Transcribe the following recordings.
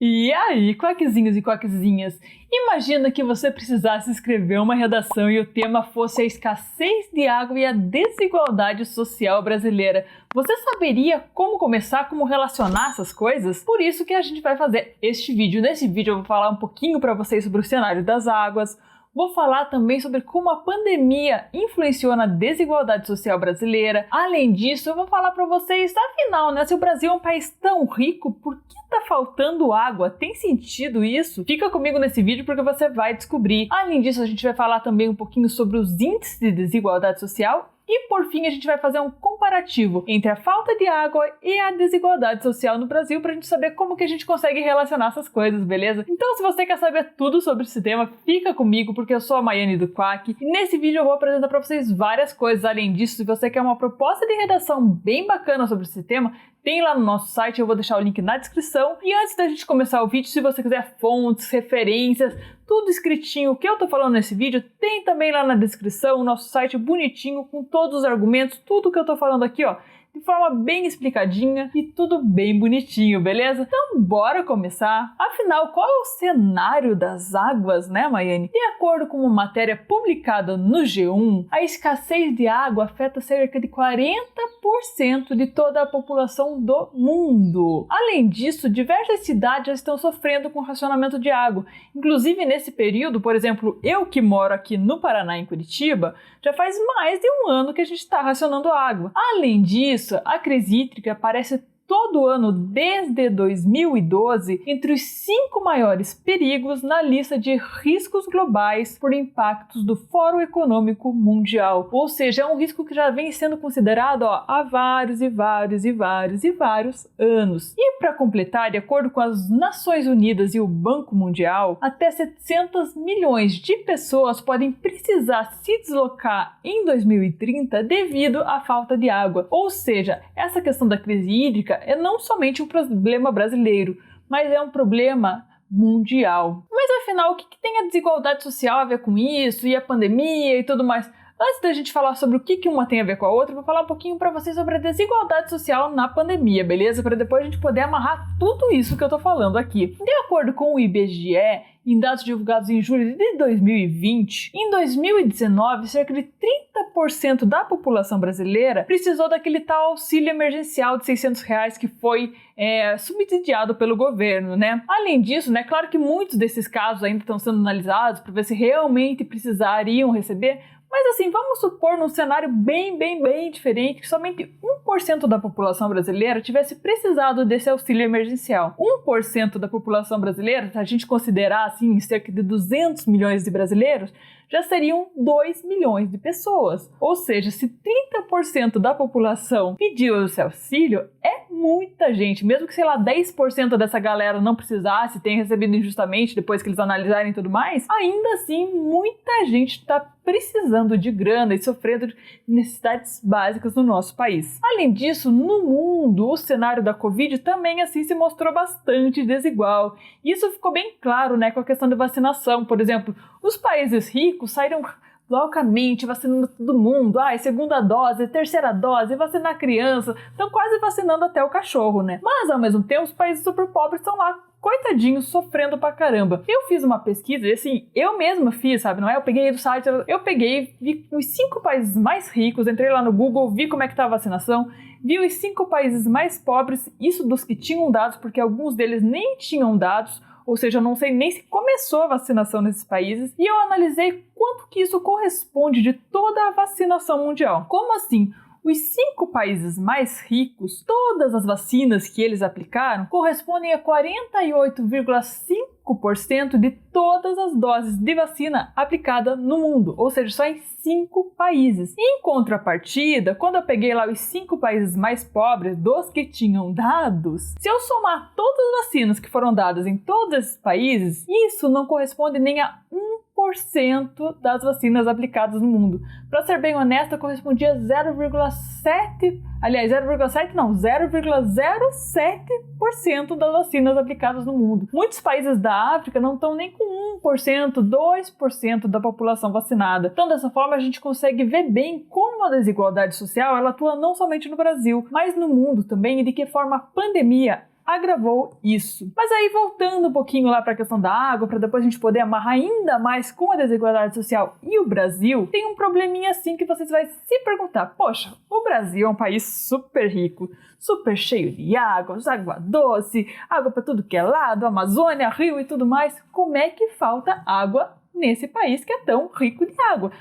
E aí, quaquezinhos e quaquezinhas, imagina que você precisasse escrever uma redação e o tema fosse a escassez de água e a desigualdade social brasileira. Você saberia como começar, como relacionar essas coisas? Por isso que a gente vai fazer este vídeo. Nesse vídeo eu vou falar um pouquinho para vocês sobre o cenário das águas. Vou falar também sobre como a pandemia influenciou na desigualdade social brasileira. Além disso, eu vou falar para vocês, afinal, se o Brasil é um país tão rico, por que tá faltando água? Tem sentido isso? Fica comigo nesse vídeo porque você vai descobrir. Além disso, a gente vai falar também um pouquinho sobre os índices de desigualdade social. E por fim, a gente vai fazer um comparativo entre a falta de água e a desigualdade social no Brasil para a gente saber como que a gente consegue relacionar essas coisas, beleza? Então, se você quer saber tudo sobre esse tema, fica comigo porque eu sou a Maiane do Quack e nesse vídeo eu vou apresentar para vocês várias coisas. Além disso, se você quer uma proposta de redação bem bacana sobre esse tema, tem lá no nosso site, eu vou deixar o link na descrição. E antes da gente começar o vídeo, se você quiser fontes, referências, tudo escritinho, o que eu tô falando nesse vídeo, tem também lá na descrição, o nosso site bonitinho, com todos os argumentos, tudo que eu tô falando aqui, ó, de forma bem explicadinha e tudo bem bonitinho, beleza? Então bora começar. Afinal, qual é o cenário das águas, Maiane? De acordo com uma matéria publicada no G1, a escassez de água afeta cerca de 40% de toda a população do mundo. Além disso, diversas cidades já estão sofrendo com racionamento de água. Inclusive nesse período, por exemplo, eu que moro aqui no Paraná, em Curitiba, já faz mais de um ano que a gente está racionando água. Além disso, a crise hídrica aparece todo ano desde 2012 entre os 5 maiores perigos na lista de riscos globais por impactos do Fórum Econômico Mundial. Ou seja, é um risco que já vem sendo considerado há vários anos. E para completar, de acordo com as Nações Unidas e o Banco Mundial, até 700 milhões de pessoas podem precisar se deslocar em 2030 devido à falta de água. Ou seja, essa questão da crise hídrica é não somente um problema brasileiro, mas é um problema mundial. Mas afinal, o que tem a desigualdade social a ver com isso, e a pandemia e tudo mais? Antes da gente falar sobre o que uma tem a ver com a outra, eu vou falar um pouquinho para vocês sobre a desigualdade social na pandemia, beleza? Para depois a gente poder amarrar tudo isso que eu tô falando aqui. De acordo com o IBGE, em dados divulgados em julho de 2020, em 2019, cerca de 30% da população brasileira precisou daquele tal auxílio emergencial de R$600 que foi subsidiado pelo governo, Além disso, claro que muitos desses casos ainda estão sendo analisados para ver se realmente precisariam receber. Mas assim, vamos supor num cenário bem diferente que somente 1% da população brasileira tivesse precisado desse auxílio emergencial. 1% da população brasileira, se a gente considerar assim cerca de 200 milhões de brasileiros, já seriam 2 milhões de pessoas. Ou seja, se 30% da população pediu esse auxílio, é muita gente. Mesmo que, 10% dessa galera não precisasse, tenha recebido injustamente depois que eles analisarem e tudo mais, ainda assim, muita gente está precisando de grana e sofrendo de necessidades básicas no nosso país. Além disso, no mundo, o cenário da Covid também assim se mostrou bastante desigual. Isso ficou bem claro, com a questão da vacinação. Por exemplo, os países ricos saíram loucamente vacinando todo mundo. Segunda dose, terceira dose, vacinar criança. Estão quase vacinando até o cachorro, Mas, ao mesmo tempo, os países super pobres estão lá, coitadinhos, sofrendo pra caramba. Eu fiz uma pesquisa e assim, eu mesma fiz, sabe? Não é? Eu peguei do site, vi os 5 países mais ricos, entrei lá no Google, vi como é que tá a vacinação, vi os 5 países mais pobres, isso dos que tinham dados, porque alguns deles nem tinham dados, ou seja, eu não sei nem se começou a vacinação nesses países, e eu analisei quanto que isso corresponde de toda a vacinação mundial. Como assim? Os 5 países mais ricos, todas as vacinas que eles aplicaram correspondem a 48,5% de todas as doses de vacina aplicada no mundo, ou seja, só em 5 países. Em contrapartida, quando eu peguei lá os 5 países mais pobres, dos que tinham dados, se eu somar todas as vacinas que foram dadas em todos esses países, isso não corresponde nem a 1% das vacinas aplicadas no mundo. Para ser bem honesta, correspondia a 0,07% das vacinas aplicadas no mundo. Muitos países da África não estão nem com 1%, 2% da população vacinada. Então, dessa forma, a gente consegue ver bem como a desigualdade social ela atua não somente no Brasil, mas no mundo também, e de que forma a pandemia agravou isso. Mas aí, voltando um pouquinho lá para a questão da água, para depois a gente poder amarrar ainda mais com a desigualdade social e o Brasil, tem um probleminha assim que vocês vão se perguntar: poxa, o Brasil é um país super rico, super cheio de água doce, água para tudo que é lado, Amazônia, rio e tudo mais. Como é que falta água nesse país que é tão rico de água?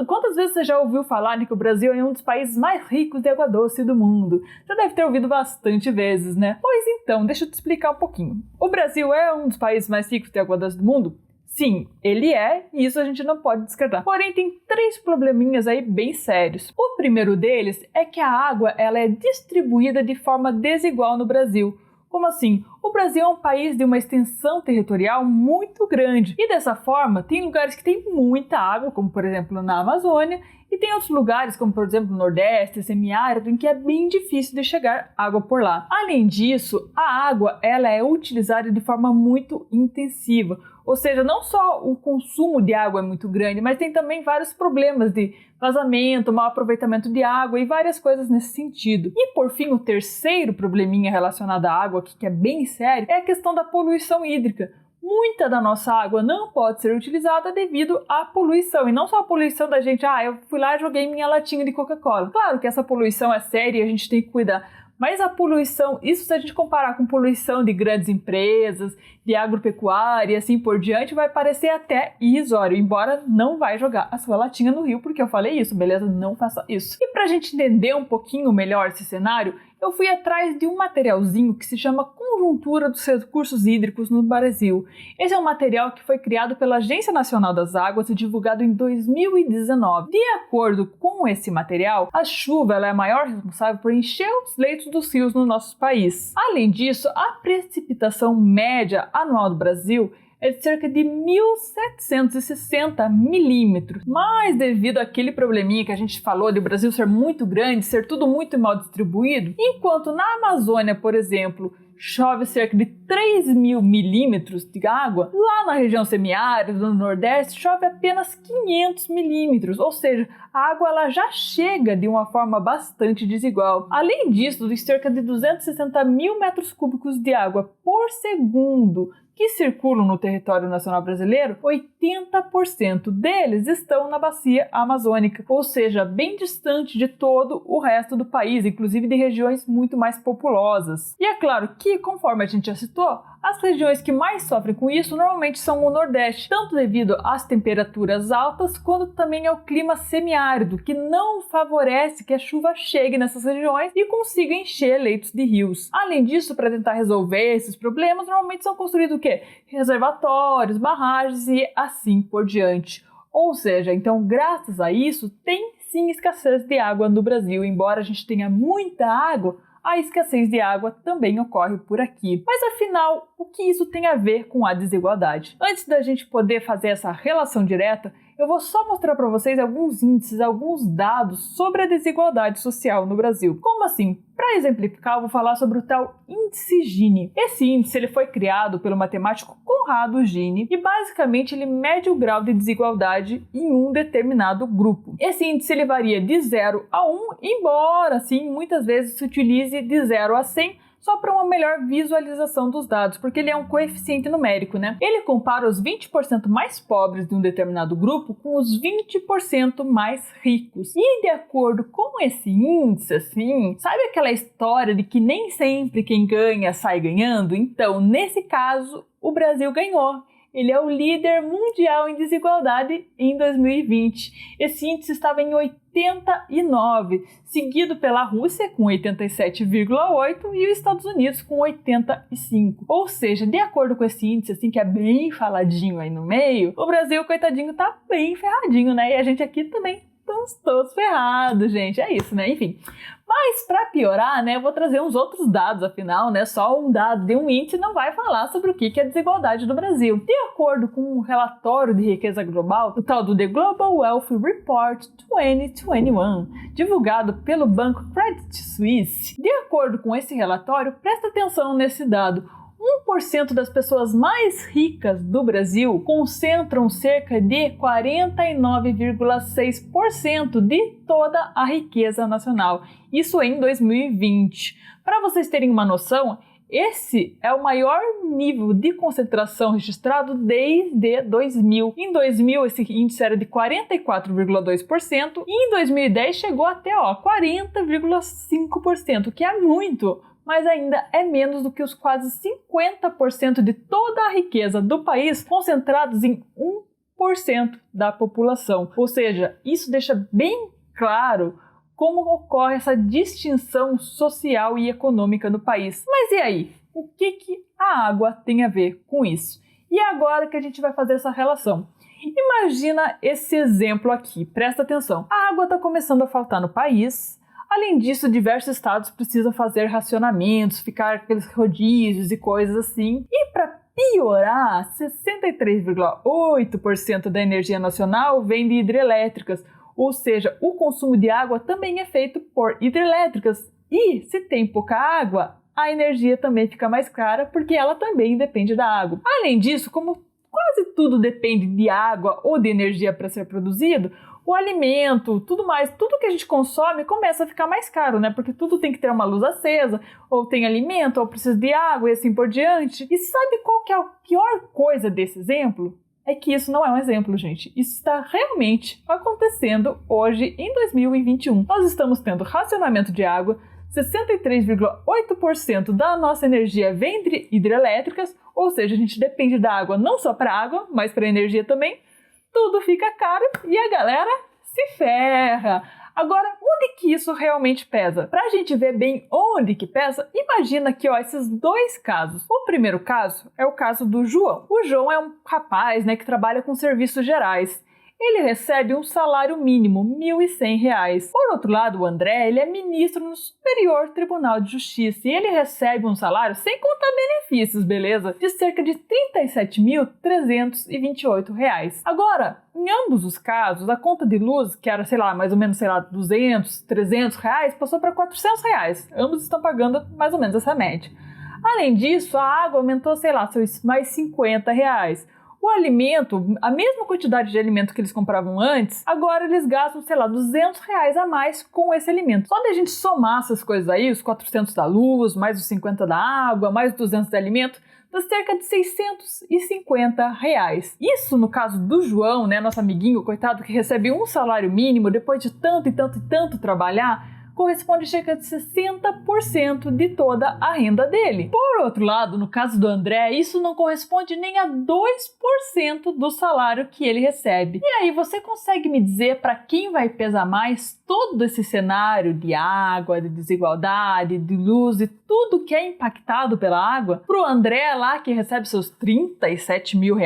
Quantas vezes você já ouviu falar que o Brasil é um dos países mais ricos de água doce do mundo? Já deve ter ouvido bastante vezes, né? Pois então, deixa eu te explicar um pouquinho. O Brasil é um dos países mais ricos de água doce do mundo? Sim, ele é, e isso a gente não pode descartar. Porém, tem 3 probleminhas aí bem sérios. O primeiro deles é que a água ela é distribuída de forma desigual no Brasil. Como assim? O Brasil é um país de uma extensão territorial muito grande e dessa forma tem lugares que tem muita água, como por exemplo na Amazônia, e tem outros lugares, como por exemplo no Nordeste, semiárido, em que é bem difícil de chegar água por lá. Além disso, a água ela é utilizada de forma muito intensiva, ou seja, não só o consumo de água é muito grande, mas tem também vários problemas de vazamento, mau aproveitamento de água e várias coisas nesse sentido. E por fim, o terceiro probleminha relacionado à água, que é bem sério, é a questão da poluição hídrica. Muita da nossa água não pode ser utilizada devido à poluição. E não só a poluição da gente, eu fui lá e joguei minha latinha de Coca-Cola. Claro que essa poluição é séria e a gente tem que cuidar. Mas a poluição, isso se a gente comparar com poluição de grandes empresas, de agropecuária e assim por diante, vai parecer até irrisório, embora não vai jogar a sua latinha no rio, porque eu falei isso, beleza? Não faça isso. E pra gente entender um pouquinho melhor esse cenário, eu fui atrás de um materialzinho que se chama Conjuntura dos Recursos Hídricos no Brasil. Esse é um material que foi criado pela Agência Nacional das Águas e divulgado em 2019. De acordo com esse material, a chuva ela é a maior responsável por encher os leitos dos rios no nosso país. Além disso, a precipitação média anual do Brasil é de cerca de 1.760 milímetros. Mas devido àquele probleminha que a gente falou de o Brasil ser muito grande, ser tudo muito mal distribuído, enquanto na Amazônia, por exemplo, chove cerca de 3.000 milímetros de água, lá na região semiárida, no Nordeste, chove apenas 500 milímetros, ou seja, a água ela já chega de uma forma bastante desigual. Além disso, dos cerca de 260 mil metros cúbicos de água por segundo que circulam no território nacional brasileiro, 80% deles estão na bacia amazônica, ou seja, bem distante de todo o resto do país, inclusive de regiões muito mais populosas. E é claro que, conforme a gente já citou, as regiões que mais sofrem com isso normalmente são o Nordeste, tanto devido às temperaturas altas, quanto também ao clima semiárido, que não favorece que a chuva chegue nessas regiões e consiga encher leitos de rios. Além disso, para tentar resolver esses problemas, normalmente são construídos o quê? Reservatórios, barragens e assim por diante. Ou seja, então, graças a isso, tem sim escassez de água no Brasil. Embora a gente tenha muita água, a escassez de água também ocorre por aqui. Mas afinal, o que isso tem a ver com a desigualdade? Antes da gente poder fazer essa relação direta, eu vou só mostrar para vocês alguns índices, alguns dados sobre a desigualdade social no Brasil. Como assim? Para exemplificar, eu vou falar sobre o tal índice Gini. Esse índice ele foi criado pelo matemático Conrado Gini e basicamente ele mede o grau de desigualdade em um determinado grupo. Esse índice ele varia de 0 a 1, embora assim muitas vezes se utilize de 0 a 100, só para uma melhor visualização dos dados, porque ele é um coeficiente numérico, né? Ele compara os 20% mais pobres de um determinado grupo com os 20% mais ricos. E de acordo com esse índice, assim, sabe aquela história de que nem sempre quem ganha sai ganhando? Então, nesse caso, o Brasil ganhou. Ele é o líder mundial em desigualdade em 2020. Esse índice estava em 89, seguido pela Rússia com 87,8 e os Estados Unidos com 85. Ou seja, de acordo com esse índice, assim, que é bem faladinho aí no meio, o Brasil, coitadinho, tá bem ferradinho, né? E a gente aqui também estamos todos ferrados, gente. É isso, né? Enfim. Mas para piorar, né, eu vou trazer uns outros dados, afinal, né, só um dado de um índice não vai falar sobre o que é a desigualdade do Brasil. De acordo com um relatório de riqueza global, o tal do The Global Wealth Report 2021, divulgado pelo banco Credit Suisse. De acordo com esse relatório, presta atenção nesse dado. 1% das pessoas mais ricas do Brasil concentram cerca de 49,6% de toda a riqueza nacional. Isso em 2020. Para vocês terem uma noção, Esse é o maior nível de concentração registrado desde 2000. Em 2000, esse índice era de 44,2% e em 2010 chegou até 40,5%, que é muito, mas ainda é menos do que os quase 50% de toda a riqueza do país concentrados em 1% da população. Ou seja, isso deixa bem claro como ocorre essa distinção social e econômica no país. Mas e aí? O que a água tem a ver com isso? E é agora que a gente vai fazer essa relação. Imagina esse exemplo aqui, presta atenção. A água está começando a faltar no país. Além disso, diversos estados precisam fazer racionamentos, ficar aqueles rodízios e coisas assim. E para piorar, 63,8% da energia nacional vem de hidrelétricas. Ou seja, o consumo de água também é feito por hidrelétricas. E se tem pouca água, a energia também fica mais cara porque ela também depende da água. Além disso, como quase tudo depende de água ou de energia para ser produzido, o alimento, tudo que a gente consome começa a ficar mais caro, né? Porque tudo tem que ter uma luz acesa, ou tem alimento, ou precisa de água e assim por diante. E sabe qual que é a pior coisa desse exemplo? É que isso não é um exemplo, gente. Isso está realmente acontecendo hoje, em 2021. Nós estamos tendo racionamento de água, 63,8% da nossa energia vem de hidrelétricas, ou seja, a gente depende da água não só para água, mas para energia também. Tudo fica caro e a galera se ferra. Agora, onde que isso realmente pesa? Para a gente ver bem onde que pesa, imagina aqui esses dois casos. O primeiro caso é o caso do João. O João é um rapaz, que trabalha com serviços gerais. Ele recebe um salário mínimo, R$ 1.100. Por outro lado, o André, ele é ministro no Superior Tribunal de Justiça e ele recebe um salário, sem contar benefícios, beleza? De cerca de R$ 37.328. Agora, em ambos os casos, a conta de luz, que era, mais ou menos, R$ 200, R$ 300, passou para R$ 400. Ambos estão pagando mais ou menos essa média. Além disso, a água aumentou, mais R$ 50. O alimento, a mesma quantidade de alimento que eles compravam antes, agora eles gastam, R$ 200 a mais com esse alimento. Só de a gente somar essas coisas aí, os 400 da luz, mais os 50 da água, mais os 200 de alimento, dá cerca de R$ 650. Isso no caso do João, nosso amiguinho, coitado, que recebe um salário mínimo depois de tanto e tanto e tanto trabalhar, corresponde a cerca de 60% de toda a renda dele. Por outro lado, no caso do André, isso não corresponde nem a 2% do salário que ele recebe. E aí, você consegue me dizer para quem vai pesar mais todo esse cenário de água, de desigualdade, de luz e tudo que é impactado pela água? Pro André lá, que recebe seus R$ 37 mil?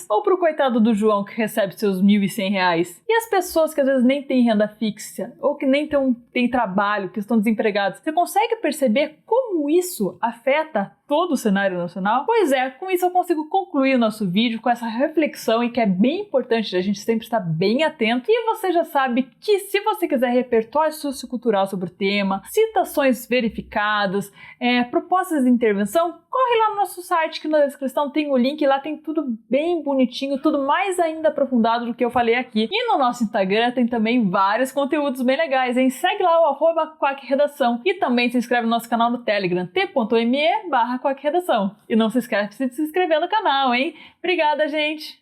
Ou pro coitado do João, que recebe seus R$ 1.100? E as pessoas que às vezes nem têm renda fixa, ou que nem têm trabalho, que estão desempregados, você consegue perceber como isso afeta todo o cenário nacional? Pois é, com isso eu consigo concluir o nosso vídeo com essa reflexão e que é bem importante a gente sempre estar bem atento. E você já sabe que se você quiser repertório sociocultural sobre o tema, citações verificadas, propostas de intervenção, corre lá no nosso site, que na descrição tem o link, lá tem tudo bem bonitinho, tudo mais ainda aprofundado do que eu falei aqui. E no nosso Instagram tem também vários conteúdos bem legais, hein? Segue lá o @quackredação e também se inscreve no nosso canal no Telegram, t.me/quackredação. E não se esquece de se inscrever no canal, hein? Obrigada, gente!